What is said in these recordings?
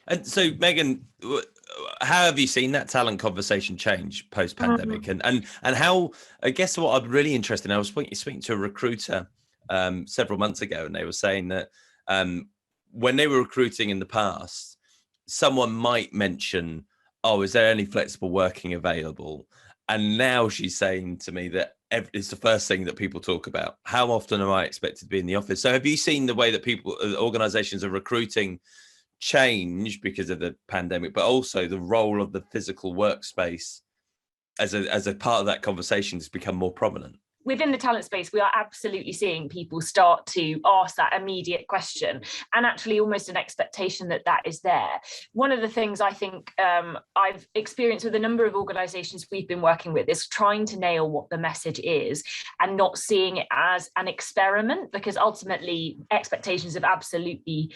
And so, Megan, how have you seen that talent conversation change post-pandemic? And how, I guess what I'm really interested in, I was speaking to a recruiter several months ago, and they were saying that when they were recruiting in the past, someone might mention, oh, is there any flexible working available? And now she's saying to me that it's the first thing that people talk about. How often am I expected to be in the office? So have you seen the way that organizations are recruiting change because of the pandemic, but also the role of the physical workspace as a part of that conversation has become more prominent? Within the talent space, we are absolutely seeing people start to ask that immediate question, and actually almost an expectation that is there. One of the things I think I've experienced with a number of organizations we've been working with is trying to nail what the message is and not seeing it as an experiment, because ultimately expectations have absolutely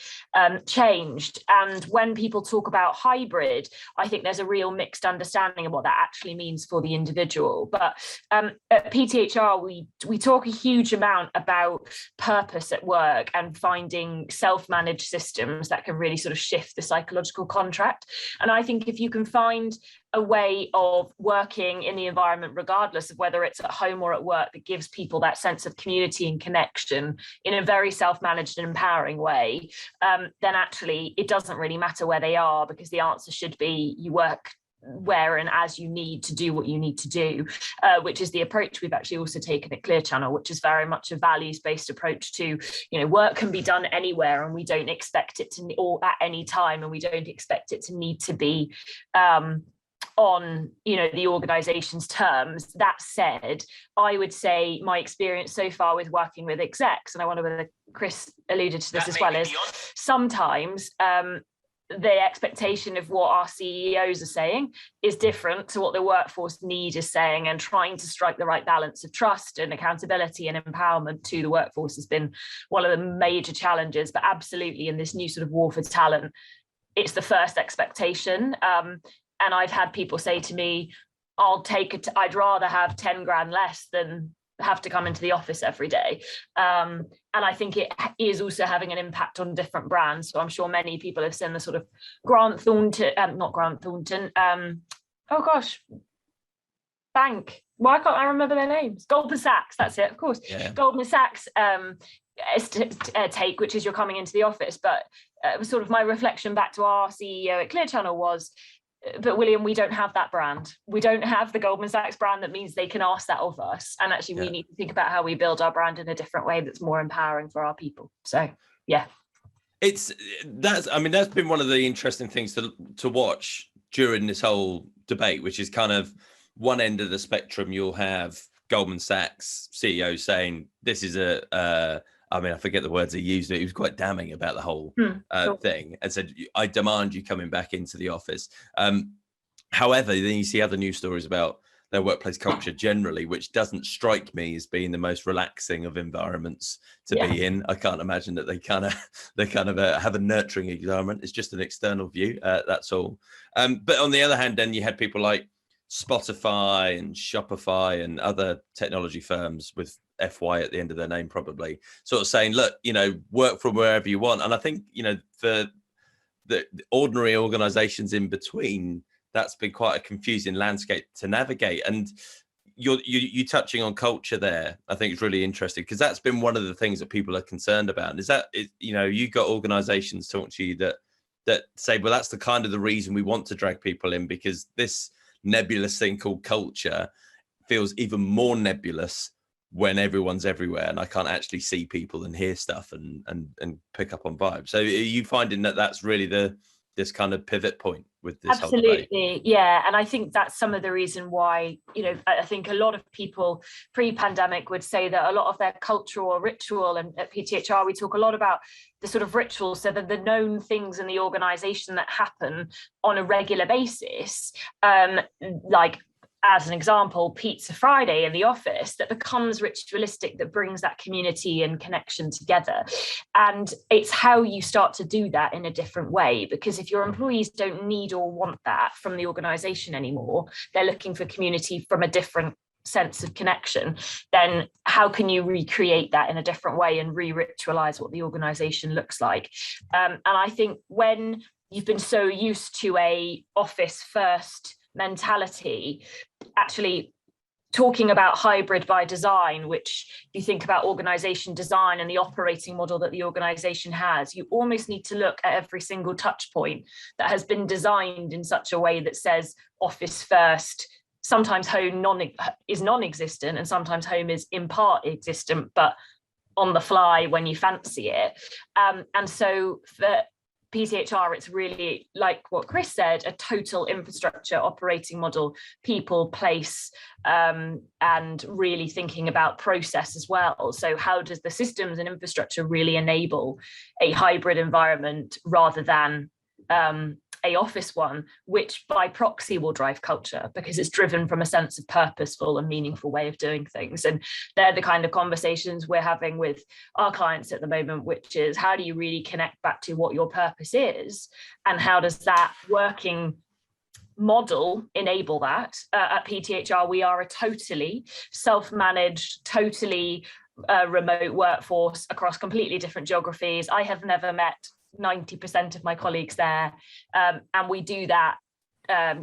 changed. And when people talk about hybrid, I think there's a real mixed understanding of what that actually means for the individual. But at PTHR, we talk a huge amount about purpose at work and finding self-managed systems that can really sort of shift the psychological contract. And I think if you can find a way of working in the environment, regardless of whether it's at home or at work, that gives people that sense of community and connection in a very self-managed and empowering way, then actually it doesn't really matter where they are, because the answer should be you work where and as you need to do what you need to do, which is the approach we've actually also taken at Clear Channel, which is very much a values-based approach to, work can be done anywhere, and we don't expect it to, or at any time, and we don't expect it to need to be on the organization's terms. That said, I would say my experience so far with working with execs, and I wonder whether Chris alluded to this as well, is sometimes the expectation of what our CEOs are saying is different to what the workforce need is saying, and trying to strike the right balance of trust and accountability and empowerment to the workforce has been one of the major challenges. But absolutely, in this new sort of war for talent, it's the first expectation. And I've had people say to me, I'd rather have 10 grand less than have to come into the office every day. And I think it is also having an impact on different brands. So I'm sure many people have seen the sort of bank. Why can't I remember their names? Goldman Sachs, that's it, of course. Yeah. Goldman Sachs take, which is you're coming into the office. But sort of my reflection back to our CEO at Clear Channel was, but William, we don't have that brand. We don't have the Goldman Sachs brand that means they can ask that of us. And actually, we need to think about how we build our brand in a different way that's more empowering for our people. So, yeah. That's been one of the interesting things to watch during this whole debate, which is kind of one end of the spectrum. You'll have Goldman Sachs CEO saying this is I forget the words he used, but he was quite damning about the whole thing, and said, I demand you coming back into the office. However, then you see other news stories about their workplace culture generally, which doesn't strike me as being the most relaxing of environments to be in. I can't imagine that they kind of have a nurturing environment. It's just an external view. That's all. But on the other hand, then you had people like Spotify and Shopify and other technology firms with FY at the end of their name, probably sort of saying, look, work from wherever you want. And I think, for the ordinary organizations in between, that's been quite a confusing landscape to navigate. And you touching on culture there, I think it's really interesting, because that's been one of the things that people are concerned about. And you've got organizations talking to you that say, well, that's the kind of the reason we want to drag people in, because this nebulous thing called culture feels even more nebulous when everyone's everywhere and I can't actually see people and hear stuff and pick up on vibes. So are you finding that that's really this kind of pivot point with this whole debate? Absolutely, yeah. And I think that's some of the reason why, I think a lot of people pre-pandemic would say that a lot of their cultural or ritual, and at PTHR we talk a lot about the sort of rituals, so that the known things in the organization that happen on a regular basis, like, as an example, Pizza Friday in the office, that becomes ritualistic, that brings that community and connection together. And it's how you start to do that in a different way, because if your employees don't need or want that from the organization anymore, they're looking for community from a different sense of connection, then how can you recreate that in a different way and re-ritualize what the organization looks like? And I think when you've been so used to a office first mentality, actually talking about hybrid by design, which you think about organization design and the operating model that the organization has, you almost need to look at every single touch point that has been designed in such a way that says office first. Sometimes home is non-existent, and sometimes home is in part existent, but on the fly when you fancy it. And so for PTHR, it's really, like what Chris said, a total infrastructure operating model, people, place, and really thinking about process as well. So how does the systems and infrastructure really enable a hybrid environment rather than a office one, which by proxy will drive culture because it's driven from a sense of purposeful and meaningful way of doing things. And they're the kind of conversations we're having with our clients at the moment, which is how do you really connect back to what your purpose is, and how does that working model enable that? At PTHR, we are a totally self-managed, totally remote workforce across completely different geographies. I have never met 90% of my colleagues there, and we do that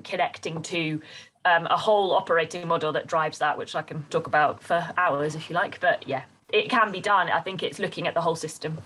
connecting to a whole operating model that drives that, which I can talk about for hours if you like, but yeah, it can be done. I think it's looking at the whole system.